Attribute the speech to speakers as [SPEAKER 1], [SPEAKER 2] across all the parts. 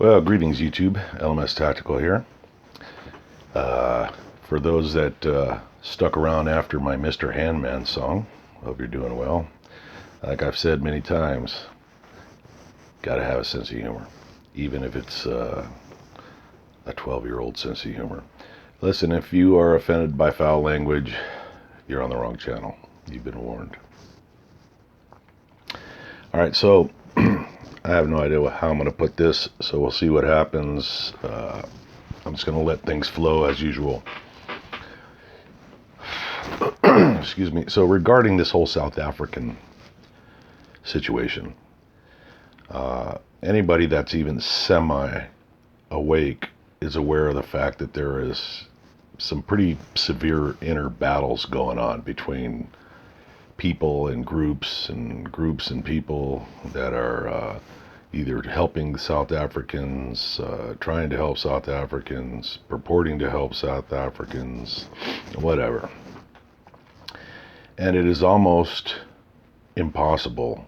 [SPEAKER 1] Well, greetings YouTube, LMS Tactical here. For those that stuck around after my Mr. Handman song, hope you're doing well. Like I've said many times, gotta have a sense of humor, even if it's a 12-year-old sense of humor. Listen, if you are offended by foul language, you're on the wrong channel. You've been warned. Alright, so I have no idea how I'm going to put this, so we'll see what happens. I'm just going to let things flow as usual. Excuse me. So regarding this whole South African situation, anybody that's even semi-awake is aware of the fact that there is some pretty severe inner battles going on between people and groups and people that are either helping the South Africans, trying to help South Africans, purporting to help South Africans, whatever. And it is almost impossible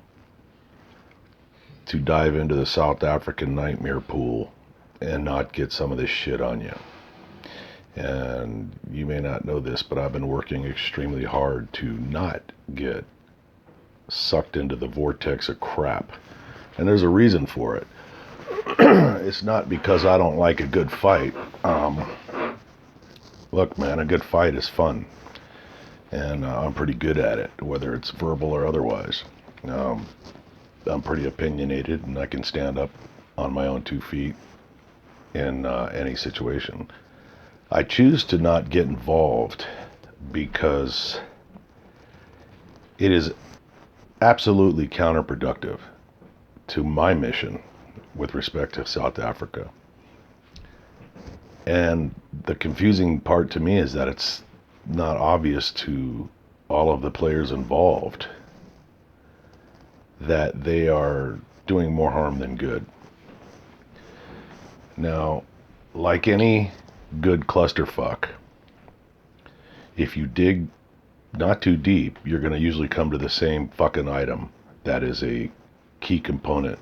[SPEAKER 1] to dive into the South African nightmare pool and not get some of this shit on you. And you may not know this, but I've been working extremely hard to not get sucked into the vortex of crap. And there's a reason for it. It's not because I don't like a good fight. Look, man, a good fight is fun. And I'm pretty good at it, whether it's verbal or otherwise. I'm pretty opinionated, and I can stand up on my own 2 feet in any situation. I choose to not get involved because it is absolutely counterproductive to my mission with respect to South Africa. And the confusing part to me is that it's not obvious to all of the players involved that they are doing more harm than good. Now, like any good clusterfuck, if you dig not too deep, you're going to usually come to the same fucking item that is a key component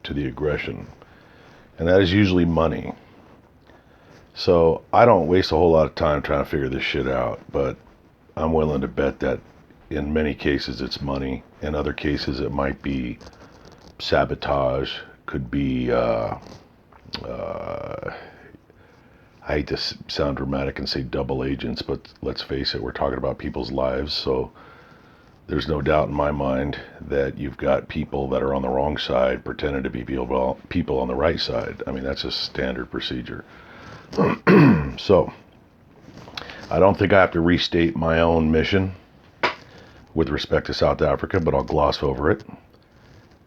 [SPEAKER 1] to the aggression, and that is usually money. So I don't waste a whole lot of time trying to figure this shit out, but I'm willing to bet that in many cases it's money. In other cases it might be sabotage, could be I hate to sound dramatic and say double agents, but let's face it, we're talking about people's lives, so there's no doubt in my mind that you've got people that are on the wrong side pretending to be people on the right side. I mean, that's a standard procedure. So, I don't think I have to restate my own mission with respect to South Africa, but I'll gloss over it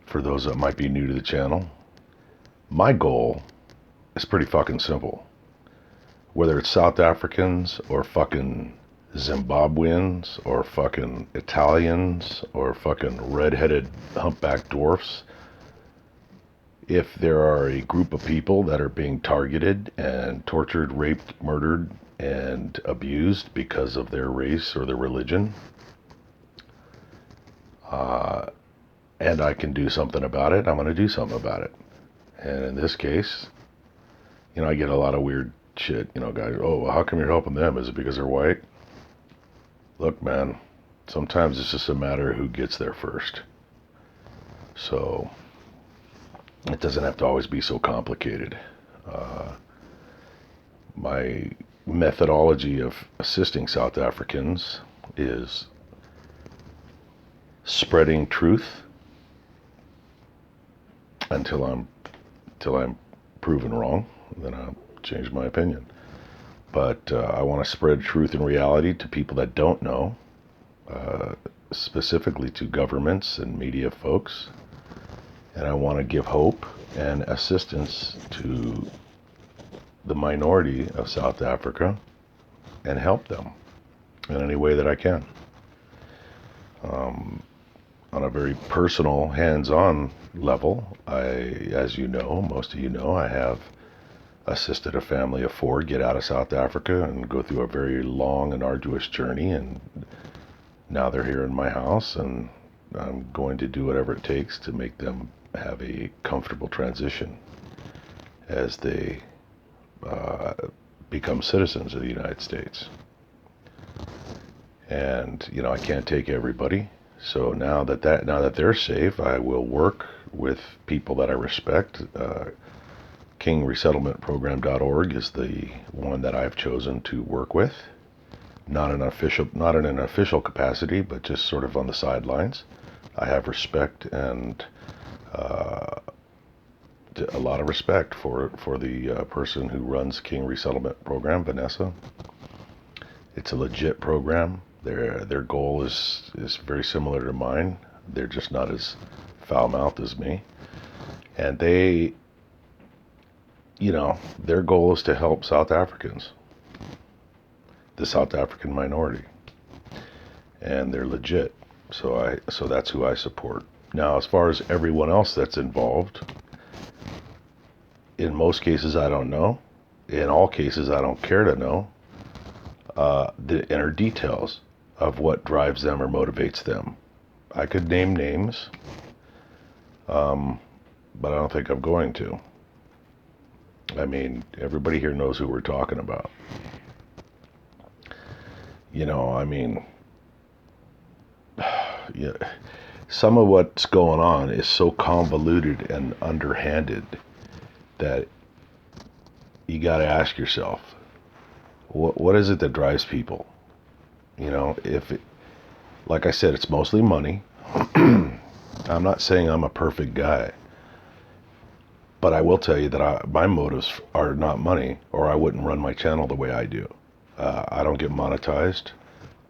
[SPEAKER 1] for those that might be new to the channel. My goal is pretty fucking simple. Whether it's South Africans or fucking Zimbabweans or fucking Italians or fucking red-headed humpback dwarfs, if there are a group of people that are being targeted and tortured, raped, murdered, and abused because of their race or their religion, and I can do something about it, I'm going to do something about it. And in this case, I get a lot of weird shit, guys, oh, well, how come you're helping them? Is it because they're white? Look, man, sometimes it's just a matter of who gets there first. So, it doesn't have to always be so complicated. My methodology of assisting South Africans is spreading truth until I'm proven wrong. Then I'll change my opinion. But I want to spread truth and reality to people that don't know, specifically to governments and media folks. And I want to give hope and assistance to the minority of South Africa and help them in any way that I can. On a very personal, hands-on level, as you know, most of you know, I have assisted a family of 4 get out of South Africa and go through a very long and arduous journey, and now they're here in my house, and I'm going to do whatever it takes to make them have a comfortable transition. as they become citizens of the United States. And I can't take everybody. So now that they're safe, I will work with people that I respect. KingResettlementProgram.org is the one that I've chosen to work with. Not in an official capacity, but just sort of on the sidelines. I have respect and a lot of respect for the person who runs King Resettlement Program, Vanessa. It's a legit program. Their goal is very similar to mine. They're just not as foul-mouthed as me. And they, their goal is to help South Africans, the South African minority. And they're legit. So that's who I support. Now, as far as everyone else that's involved, in most cases I don't know. In all cases I don't care to know the inner details of what drives them or motivates them. I could name names, but I don't think I'm going to. I mean, everybody here knows who we're talking about. I mean, yeah, some of what's going on is so convoluted and underhanded that you got to ask yourself, what is it that drives people? Like I said, it's mostly money. I'm not saying I'm a perfect guy, but I will tell you that my motives are not money, or I wouldn't run my channel the way I do. I don't get monetized.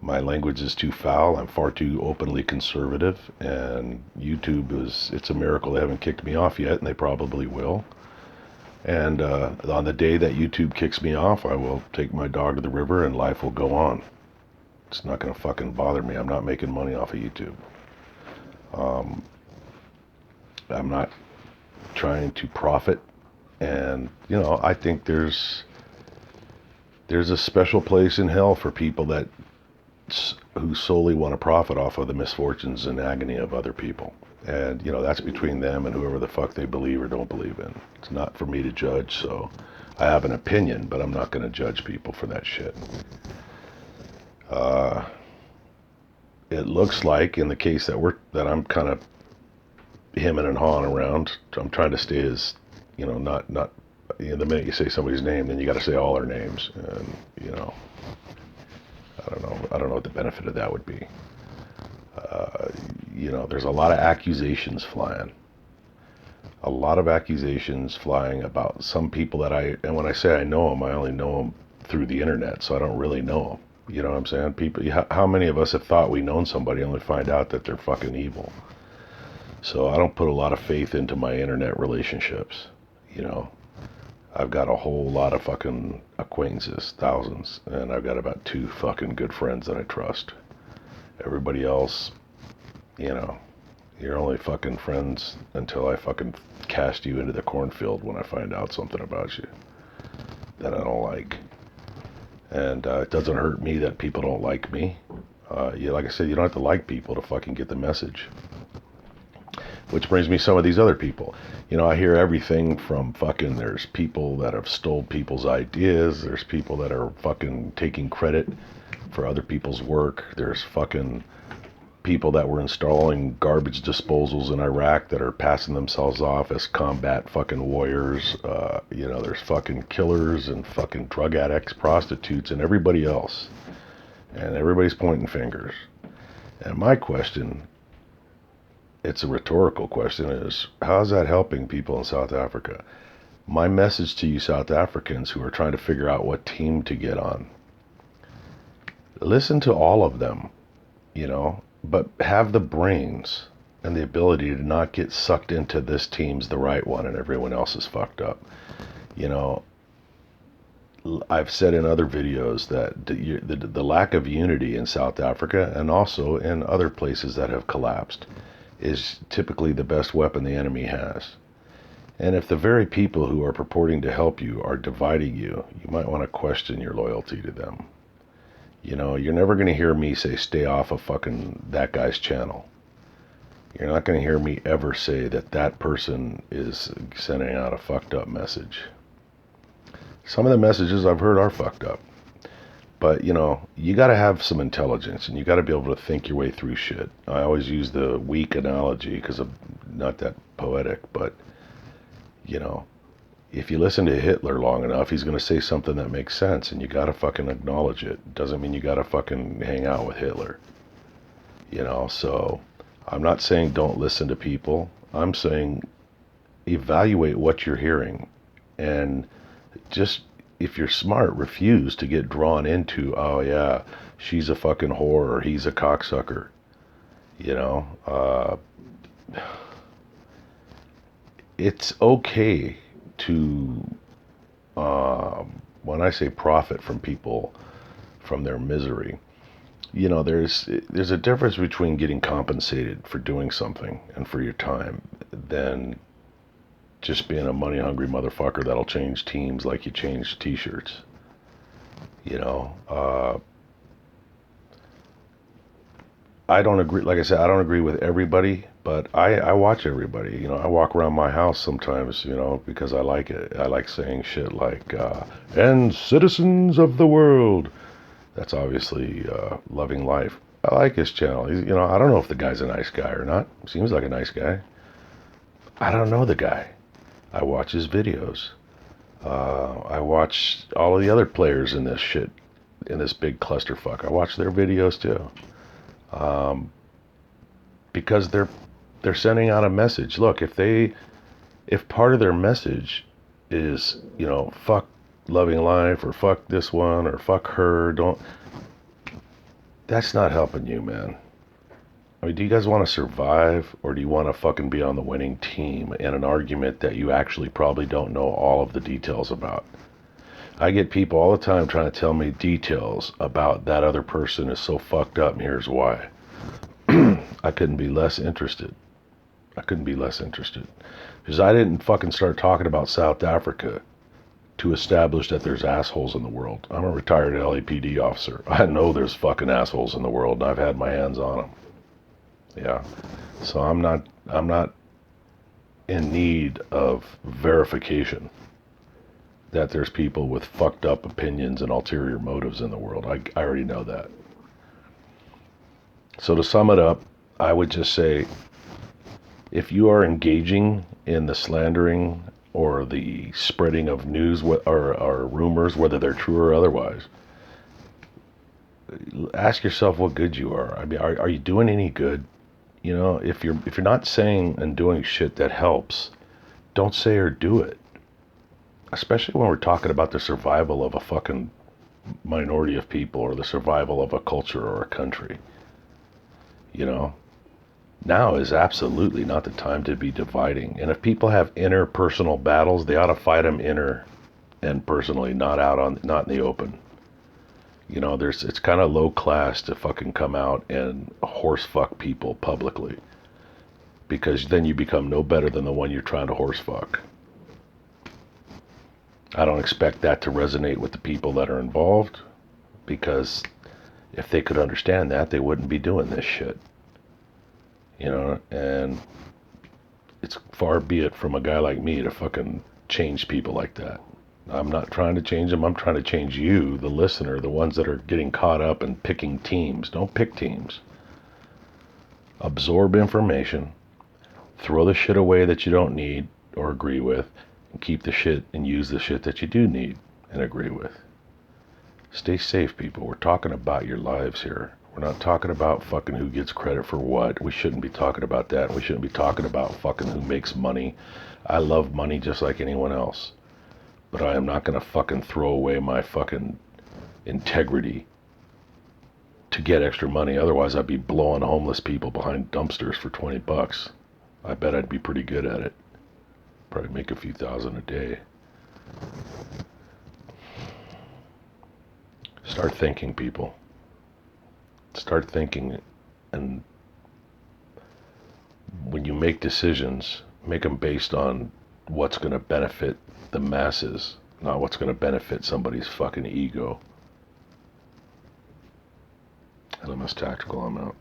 [SPEAKER 1] My language is too foul. I'm far too openly conservative, and YouTube it's a miracle they haven't kicked me off yet, and they probably will. And on the day that YouTube kicks me off, I will take my dog to the river and life will go on. It's not going to fucking bother me. I'm not making money off of YouTube. I'm not trying to profit. And, I think there's a special place in hell for people who solely want to profit off of the misfortunes and agony of other people. And, that's between them and whoever the fuck they believe or don't believe in. It's not for me to judge, so I have an opinion, but I'm not going to judge people for that shit. It looks like, in the case that I'm kind of hemming and hawing around, I'm trying to stay as, not the minute you say somebody's name, then you got to say all their names. And, I don't know what the benefit of that would be. There's a lot of accusations flying. A lot of accusations flying about some people and when I say I know them, I only know them through the internet, so I don't really know them. You know what I'm saying? People, how many of us have thought we known somebody only find out that they're fucking evil? So I don't put a lot of faith into my internet relationships. I've got a whole lot of fucking acquaintances, thousands, and I've got about 2 fucking good friends that I trust. Everybody else, you're only fucking friends until I fucking cast you into the cornfield when I find out something about you that I don't like. And it doesn't hurt me that people don't like me. Like I said, you don't have to like people to fucking get the message. Which brings me some of these other people. I hear everything from fucking, there's people that have stole people's ideas. There's people that are fucking taking credit for other people's work. There's fucking people that were installing garbage disposals in Iraq that are passing themselves off as combat fucking warriors. There's fucking killers and fucking drug addicts, prostitutes, and everybody else. And everybody's pointing fingers. And my question, it's a rhetorical question, is how's that helping people in South Africa? My message to you South Africans who are trying to figure out what team to get on, listen to all of them, but have the brains and the ability to not get sucked into this team's the right one and everyone else is fucked up. I've said in other videos that the lack of unity in South Africa and also in other places that have collapsed is typically the best weapon the enemy has. And if the very people who are purporting to help you are dividing you, you might want to question your loyalty to them. You're never going to hear me say stay off of fucking that guy's channel. You're not going to hear me ever say that that person is sending out a fucked up message. Some of the messages I've heard are fucked up. But, you know, you got to have some intelligence and you got to be able to think your way through shit. I always use the weak analogy because I'm not that poetic, but, you know, if you listen to Hitler long enough, he's going to say something that makes sense and you got to fucking acknowledge it. Doesn't mean you got to fucking hang out with Hitler. You know, so I'm not saying don't listen to people. I'm saying evaluate what you're hearing and just, if you're smart, refuse to get drawn into, oh yeah, she's a fucking whore or he's a cocksucker. You know, it's okay to, when I say profit from people, from their misery, you know, there's a difference between getting compensated for doing something and for your time than just being a money hungry motherfucker that'll change teams like you change t-shirts. You know, I don't agree, like I said, I don't agree with everybody, but I watch everybody. You know, I walk around my house sometimes, you know, because I like it. I like saying shit like, and citizens of the world. That's obviously Loving Life. I like his channel. He's, you know, I don't know if the guy's a nice guy or not. Seems like a nice guy. I don't know the guy. I watch his videos. I watch all of the other players in this shit, in this big clusterfuck. I watch their videos too. Because they're sending out a message. Look, if part of their message is, you know, fuck Loving Life or fuck this one or fuck her, that's not helping you, man. I mean, do you guys want to survive or do you want to fucking be on the winning team in an argument that you actually probably don't know all of the details about? I get people all the time trying to tell me details about that other person is so fucked up and here's why. I couldn't be less interested. Because I didn't fucking start talking about South Africa to establish that there's assholes in the world. I'm a retired LAPD officer. I know there's fucking assholes in the world and I've had my hands on them. Yeah. So I'm not in need of verification that there's people with fucked up opinions and ulterior motives in the world. I already know that. So to sum it up, I would just say, if you are engaging in the slandering or the spreading of news or rumors, whether they're true or otherwise, ask yourself what good you are. I mean, are you doing any good? You know, if you're not saying and doing shit that helps, don't say or do it. Especially when we're talking about the survival of a fucking minority of people or the survival of a culture or a country. You know, now is absolutely not the time to be dividing. And if people have interpersonal battles, they ought to fight them inner and personally, not in the open. You know, it's kind of low class to fucking come out and horse fuck people publicly, because then you become no better than the one you're trying to horse fuck. I don't expect that to resonate with the people that are involved, because if they could understand that, they wouldn't be doing this shit. You know, and it's far be it from a guy like me to fucking change people like that. I'm not trying to change them. I'm trying to change you, the listener, the ones that are getting caught up in picking teams. Don't pick teams. Absorb information. Throw the shit away that you don't need or agree with, and keep the shit and use the shit that you do need and agree with. Stay safe, people. We're talking about your lives here. We're not talking about fucking who gets credit for what. We shouldn't be talking about that. We shouldn't be talking about fucking who makes money. I love money just like anyone else. But I am not going to fucking throw away my fucking integrity to get extra money. Otherwise, I'd be blowing homeless people behind dumpsters for $20. I bet I'd be pretty good at it. Probably make a few thousand a day. Start thinking, people. Start thinking, and when you make decisions, make them based on what's going to benefit the masses, not what's going to benefit somebody's fucking ego. LMS Tactical, I'm out.